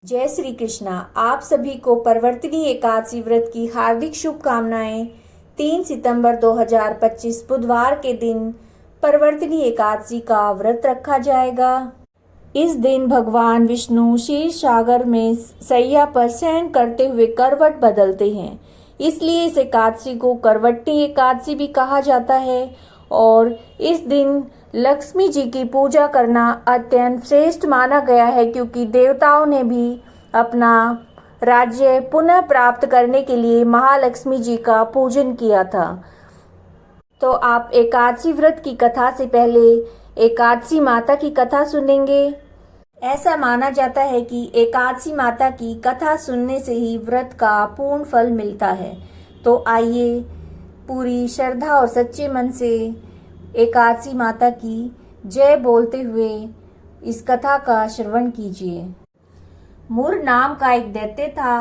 जय श्री कृष्णा। आप सभी को परवर्तिनी एकादशी व्रत की हार्दिक शुभकामनाएं। 3 सितंबर 2025 बुधवार के दिन परवर्तिनी एकादशी का व्रत रखा जाएगा। इस दिन भगवान विष्णु क्षीर सागर में सैया पर शयन करते हुए करवट बदलते हैं, इसलिए इस एकादशी को करवटी एकादशी भी कहा जाता है। और इस दिन लक्ष्मी जी की पूजा करना अत्यंत श्रेष्ठ माना गया है, क्योंकि देवताओं ने भी अपना राज्य पुनः प्राप्त करने के लिए महालक्ष्मी जी का पूजन किया था। तो आप एकादशी व्रत की कथा से पहले एकादशी माता की कथा सुनेंगे। ऐसा माना जाता है कि एकादशी माता की कथा सुनने से ही व्रत का पूर्ण फल मिलता है। तो आइए पूरी श्रद्धा और सच्चे मन से एकादशी माता की जय बोलते हुए इस कथा का श्रवण कीजिए। मूर नाम का एक दैत्य था।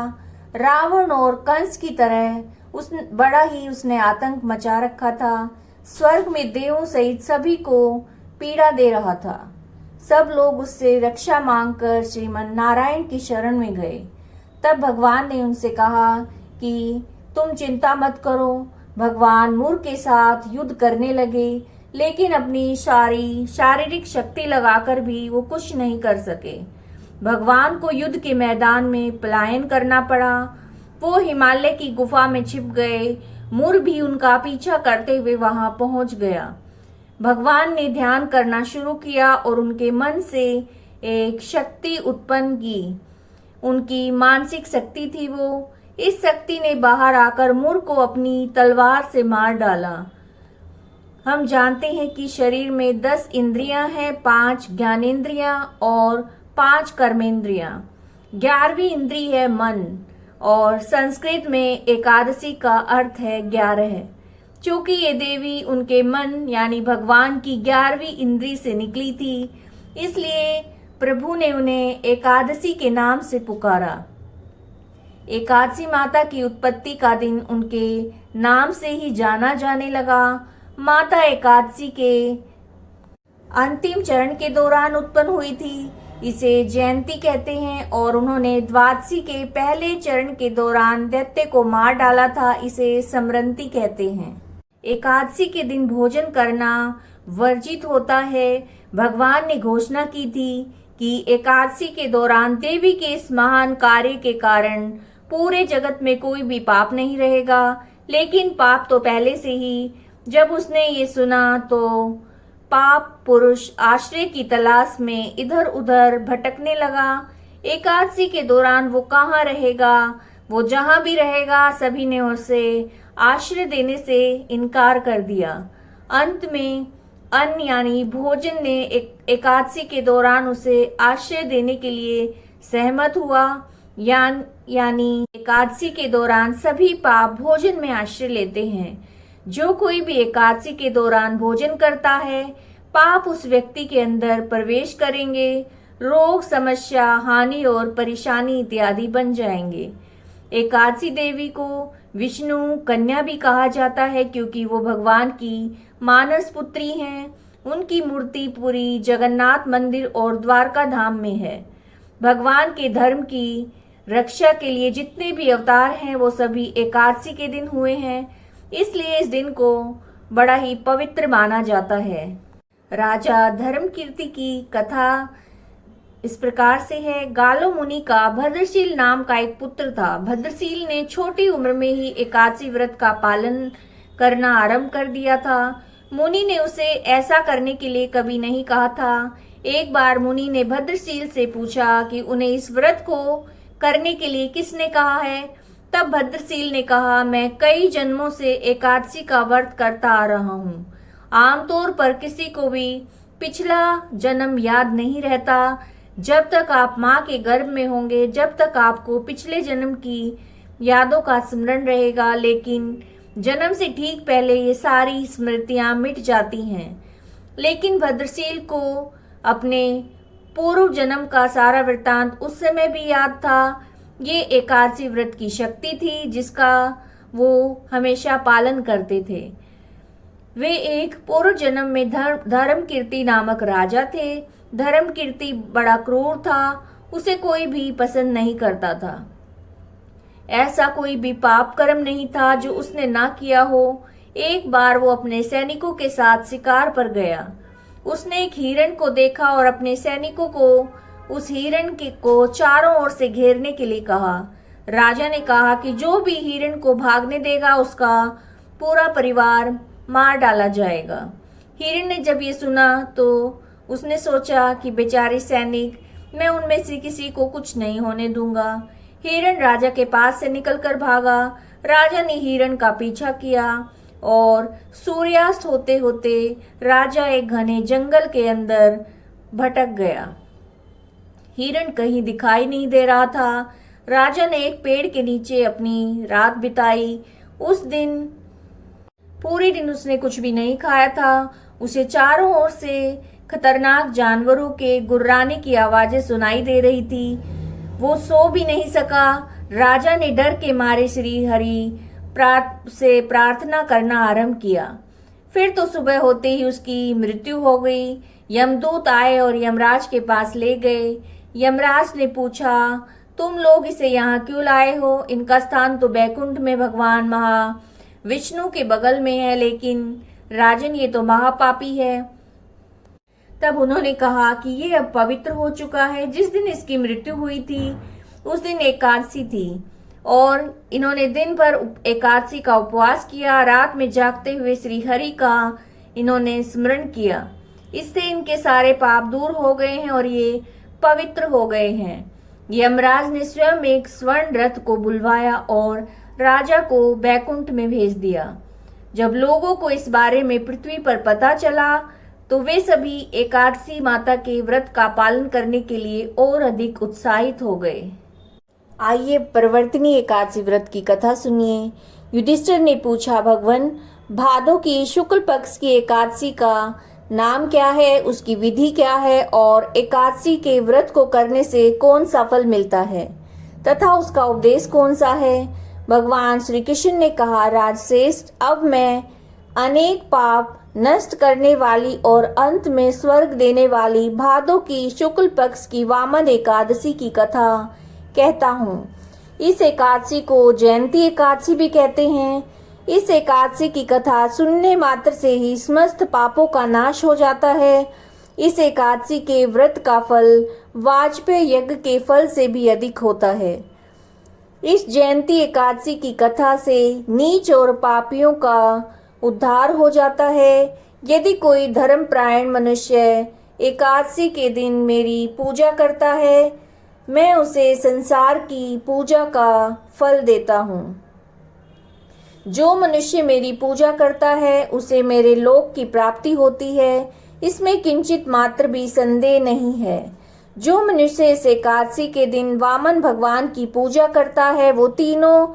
रावण और कंस की तरह उसने आतंक मचा रखा था। स्वर्ग में देवों सहित सभी को पीड़ा दे रहा था। सब लोग उससे रक्षा मांगकर श्रीमन नारायण की शरण में गए। तब भगवान ने उनसे कहा कि तुम चिंता मत करो। भगवान मूर के साथ युद्ध करने लगे, लेकिन अपनी सारी शारीरिक शक्ति लगाकर भी वो कुछ नहीं कर सके। भगवान को युद्ध के मैदान में पलायन करना पड़ा। वो हिमालय की गुफा में छिप गए। मूर भी उनका पीछा करते हुए वहां पहुंच गया। भगवान ने ध्यान करना शुरू किया और उनके मन से एक शक्ति उत्पन्न की। उनकी मानसिक शक्ति थी वो। इस शक्ति ने बाहर आकर मूर को अपनी तलवार से मार डाला। हम जानते हैं कि शरीर में 10 इंद्रियां हैं, 5 ज्ञानेंद्रियां और 5 कर्मेंद्रियां। 11वीं इंद्री है मन, और संस्कृत में एकादशी का अर्थ है 11। चूंकि ये देवी उनके मन यानी भगवान की 11वीं इंद्री से निकली थी, इसलिए प्रभु ने उन्हें एकादशी के नाम से पुकारा। एकादशी माता की उत्पत्ति का दिन उनके नाम से ही जाना जाने लगा। माता एकादशी के अंतिम चरण के दौरान उत्पन्न हुई थी, इसे जयंती कहते हैं। और उन्होंने द्वादशी के पहले चरण के दौरान दैत्य को मार डाला था, इसे समरंती कहते हैं। एकादशी के दिन भोजन करना वर्जित होता है। भगवान ने घोषणा की थी कि एकादशी के दौरान देवी के इस महान कार्य के कारण पूरे जगत में कोई भी पाप नहीं रहेगा। लेकिन पाप तो पहले से ही। जब उसने ये सुना तो पाप पुरुष आश्रय की तलाश में इधर उधर भटकने लगा। एकादशी के दौरान वो कहाँ रहेगा? वो जहां भी रहेगा सभी ने उसे आश्रय देने से इनकार कर दिया। अंत में अन्न यानी भोजन ने एकादशी के दौरान उसे आश्रय देने के लिए सहमत हुआ। यानी एकादशी के दौरान सभी पाप भोजन में आश्रय लेते हैं। जो कोई भी एकादशी के दौरान भोजन करता है, पाप उस व्यक्ति के अंदर प्रवेश करेंगे। रोग, समस्या, हानि और परेशानी इत्यादि बन जाएंगे। एकादशी देवी को विष्णु कन्या भी कहा जाता है, क्योंकि वो भगवान की मानस पुत्री हैं। उनकी मूर्ति पूरी जगन्नाथ मंदिर और द्वारका धाम में है। भगवान के धर्म की रक्षा के लिए जितने भी अवतार हैं वो सभी एकादशी के दिन हुए हैं, इसलिए इस दिन को बड़ा ही पवित्र माना जाता है। राजा धर्मकीर्ति की कथा इस प्रकार से है। गालो मुनि का भद्रशील नाम का एक पुत्र था। भद्रशील ने छोटी उम्र में ही एकादशी व्रत का पालन करना आरंभ कर दिया था। मुनि ने उसे ऐसा करने के लिए कभी नहीं कहा था। एक बार मुनि ने भद्रशील से पूछा कि उन्हें इस व्रत को करने के लिए किसने कहा है। तब भद्रशील ने कहा, मैं कई जन्मों से एकादशी का व्रत करता आ रहा हूँ। आमतौर पर किसी को भी पिछला जन्म याद नहीं रहता। जब तक आप माँ के गर्भ में होंगे, जब तक आपको पिछले जन्म की यादों का स्मरण रहेगा, लेकिन जन्म से ठीक पहले ये सारी स्मृतियां मिट जाती हैं। लेकिन भद्रशील को अपने पूर्व जन्म का सारा वृत्तांत उस समय भी याद था। ये एकादशी व्रत की शक्ति थी जिसका वो हमेशा पालन करते थे। वे एक पूर्व जन्म में धर्मकीर्ति नामक राजा थे। धर्मकीर्ति बड़ा क्रूर था उसे कोई भी पसंद नहीं करता था। ऐसा कोई भी पाप कर्म नहीं था जो उसने ना किया हो। एक बार वो अपने सैनिकों के साथ शिकार पर गया। उसने एक हिरण को देखा और अपने सैनिकों को उस हिरण को चारों ओर से घेरने के लिए कहा। राजा ने कहा कि जो भी हिरण को भागने देगा उसका पूरा परिवार मार डाला जाएगा। हिरण ने जब ये सुना तो उसने सोचा कि बेचारे सैनिक, मैं उनमें से किसी को कुछ नहीं होने दूंगा। हिरण राजा के पास से निकलकर भागा। राजा ने हिरण का पीछा किया और सूर्यास्त होते होते राजा एक घने जंगल के अंदर भटक गया। हिरण कहीं दिखाई नहीं दे रहा था। राजा ने एक पेड़ के नीचे अपनी रात बिताई। उस दिन पूरे दिन उसने कुछ भी नहीं खाया था। उसे चारों ओर से खतरनाक जानवरों के गुर्राने की आवाजें सुनाई दे रही थी। वो सो भी नहीं सका। राजा ने डर के मारे श्री हरि से प्रार्थना करना आरंभ किया। फिर तो सुबह होते ही उसकी मृत्यु हो गई। यमदूत आए और यमराज के पास ले गए। यमराज ने पूछा, तुम लोग इसे यहाँ क्यों लाए हो? इनका स्थान तो बैकुंठ में भगवान महाविष्णु के बगल में है, लेकिन राजन ये तो महापापी है। तब उन्होंने कहा कि ये अब पवित्र हो चुका है। जिस दिन इसकी मृत्यु हुई थी उस दिन एकादशी थी और इन्होंने दिन भर एकादशी का उपवास किया। रात में जागते हुए श्री हरि का इन्होंने स्मरण किया। इससे इनके सारे पाप दूर हो गए हैं और ये पवित्र हो गए हैं। यमराज ने स्वयं एक स्वर्ण रथ को बुलवाया और राजा को बैकुंठ में भेज दिया। जब लोगों को इस बारे में पृथ्वी पर पता चला तो वे सभी एकादशी माता के व्रत का पालन करने के लिए और अधिक उत्साहित हो गए। आइए परिवर्तिनी एकादशी व्रत की कथा सुनिए। युधिष्ठिर ने पूछा, भगवान, भादो की शुक्ल पक्ष की एकादशी का नाम क्या है, उसकी विधि क्या है और एकादशी के व्रत को करने से कौन सा फल मिलता है तथा उसका उपदेश कौन सा है? भगवान श्री कृष्ण ने कहा, राजश्रेष्ठ, अब मैं अनेक पाप नष्ट करने वाली और अंत में स्वर्ग देने वाली भादो की शुक्ल पक्ष की वामन एकादशी की कथा कहता हूँ। इस एकादशी को जयंती एकादशी भी कहते हैं। इस एकादशी की कथा सुनने मात्र से ही समस्त पापों का नाश हो जाता है। इस एकादशी के व्रत का फल वाजपेय यज्ञ के फल से भी अधिक होता है। इस जयंती एकादशी की कथा से नीच और पापियों का उद्धार हो जाता है। यदि कोई धर्मपरायण मनुष्य एकादशी के दिन मेरी पूजा करता है, मैं उसे संसार की पूजा का फल देता हूँ। जो मनुष्य मेरी पूजा करता है उसे मेरे लोक की प्राप्ति होती है, इसमें किंचित मात्र भी संदेह नहीं है। जो मनुष्य इस एकादशी के दिन वामन भगवान की पूजा करता है वो तीनों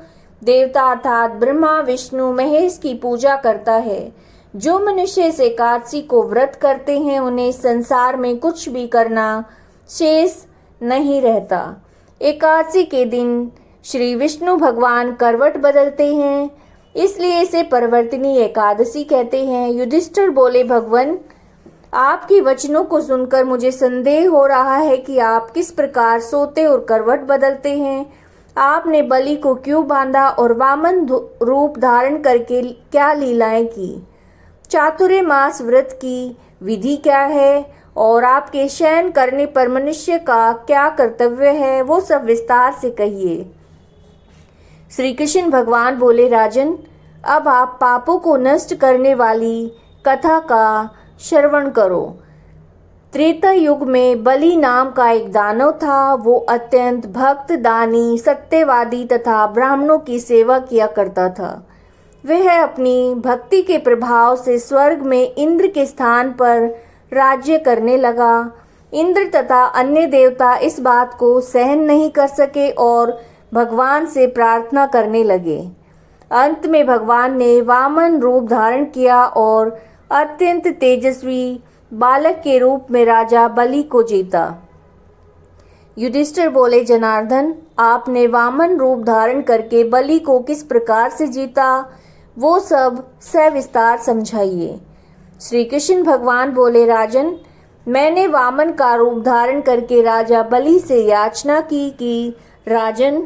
देवता अर्थात ब्रह्मा, विष्णु, महेश की पूजा करता है। जो मनुष्य इस एकादशी को व्रत करते हैं उन्हें संसार में कुछ भी करना शेष नहीं रहता। एकादशी के दिन श्री विष्णु भगवान करवट बदलते हैं, इसलिए इसे परिवर्तिनी एकादशी कहते हैं। युधिष्ठिर बोले, भगवान, आपके वचनों को सुनकर मुझे संदेह हो रहा है कि आप किस प्रकार सोते और करवट बदलते हैं। आपने बलि को क्यों बांधा और वामन रूप धारण करके क्या लीलाएं की? चातुर्मास व्रत की विधि क्या है और आपके शयन करने पर मनुष्य का क्या कर्तव्य है, वो सब विस्तार से कहिए। श्री कृष्ण भगवान बोले, राजन, अब आप पापों को नष्ट करने वाली कथा का श्रवण करो। त्रेता युग में बलि नाम का एक दानव था। वो अत्यंत भक्त, दानी, सत्यवादी तथा ब्राह्मणों की सेवा किया करता था। वह अपनी भक्ति के प्रभाव से स्वर्ग में इंद्र के स्थान पर राज्य करने लगा। इंद्र तथा अन्य देवता इस बात को सहन नहीं कर सके और भगवान से प्रार्थना करने लगे। अंत में भगवान ने वामन रूप धारण किया और अत्यंत तेजस्वी बालक के रूप में राजा बलि को जीता। युधिष्ठिर बोले, जनार्दन, आपने वामन रूप धारण करके बलि को किस प्रकार से जीता, वो सब सविस्तार समझाइए। श्री कृष्ण भगवान बोले, राजन, मैंने वामन का रूप धारण करके राजा बलि से याचना की कि राजन,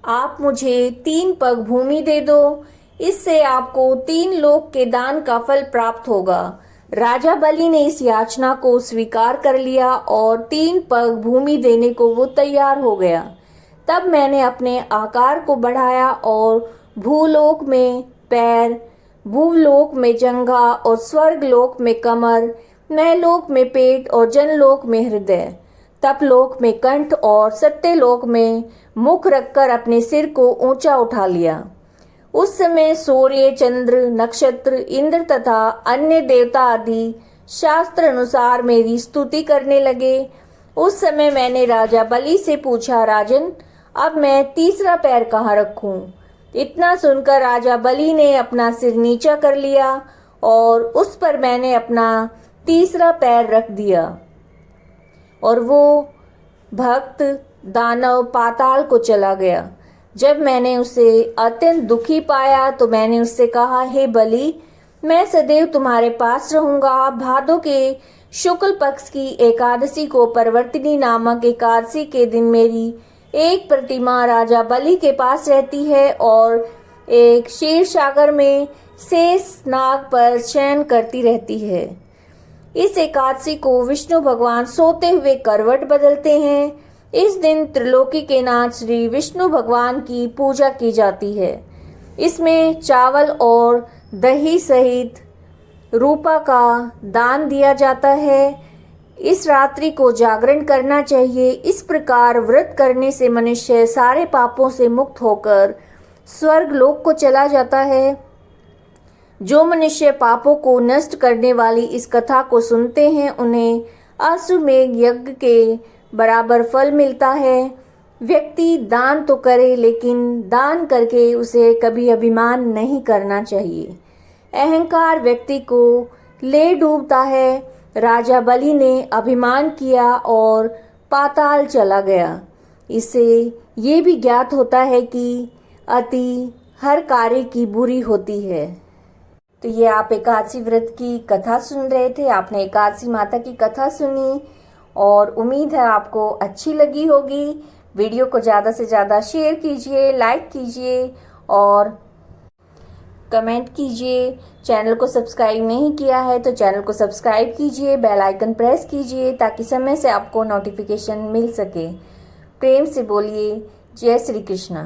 आप मुझे 3 पग भूमि दे दो, इससे आपको 3 लोक के दान का फल प्राप्त होगा। राजा बलि ने इस याचना को स्वीकार कर लिया और 3 पग भूमि देने को वो तैयार हो गया। तब मैंने अपने आकार को बढ़ाया और भूलोक में पैर, भूलोक में जंघा और स्वर्गलोक में कमर, नयलोक में पेट और जनलोक में हृदय, तपलोक में कंठ और सत्यलोक में मुख रखकर अपने सिर को ऊंचा उठा लिया। उस समय सूर्य, चंद्र, नक्षत्र, इंद्र तथा अन्य देवता आदि शास्त्र अनुसार मेरी स्तुति करने लगे। उस समय मैंने राजा बलि से पूछा, राजन, अब मैं तीसरा पैर कहाँ रखूं? इतना सुनकर राजा बलि ने अपना सिर नीचा कर लिया और उस पर मैंने अपना तीसरा पैर रख दिया और वो भक्त दानव पाताल को चला गया। जब मैंने उसे अत्यंत दुखी पाया तो मैंने उससे कहा, हे बलि, मैं सदैव तुम्हारे पास रहूंगा। भादों के शुक्ल पक्ष की एकादशी को परवर्तिनी नामक एकादशी के दिन मेरी एक प्रतिमा राजा बलि के पास रहती है और एक क्षीर सागर में शेष नाग पर शयन करती रहती है। इस एकादशी को विष्णु भगवान सोते हुए करवट बदलते हैं। इस दिन त्रिलोकी के नाथ श्री विष्णु भगवान की पूजा की जाती है। इसमें चावल और दही सहित रूपा का दान दिया जाता है। इस रात्रि को जागरण करना चाहिए। इस प्रकार व्रत करने से मनुष्य सारे पापों से मुक्त होकर स्वर्ग लोक को चला जाता है। जो मनुष्य पापों को नष्ट करने वाली इस कथा को सुनते हैं उन्हें अश्वमेध यज्ञ के बराबर फल मिलता है। व्यक्ति दान तो करे लेकिन दान करके उसे कभी अभिमान नहीं करना चाहिए। अहंकार व्यक्ति को ले डूबता है। राजा बलि ने अभिमान किया और पाताल चला गया। इससे ये भी ज्ञात होता है कि अति हर कार्य की बुरी होती है। तो ये आप एकादशी व्रत की कथा सुन रहे थे। आपने एकादशी माता की कथा सुनी और उम्मीद है आपको अच्छी लगी होगी। वीडियो को ज़्यादा से ज़्यादा शेयर कीजिए, लाइक कीजिए और कमेंट कीजिए। चैनल को सब्सक्राइब नहीं किया है तो चैनल को सब्सक्राइब कीजिए, बेल आइकन प्रेस कीजिए ताकि समय से आपको नोटिफिकेशन मिल सके। प्रेम से बोलिए जय श्री कृष्णा।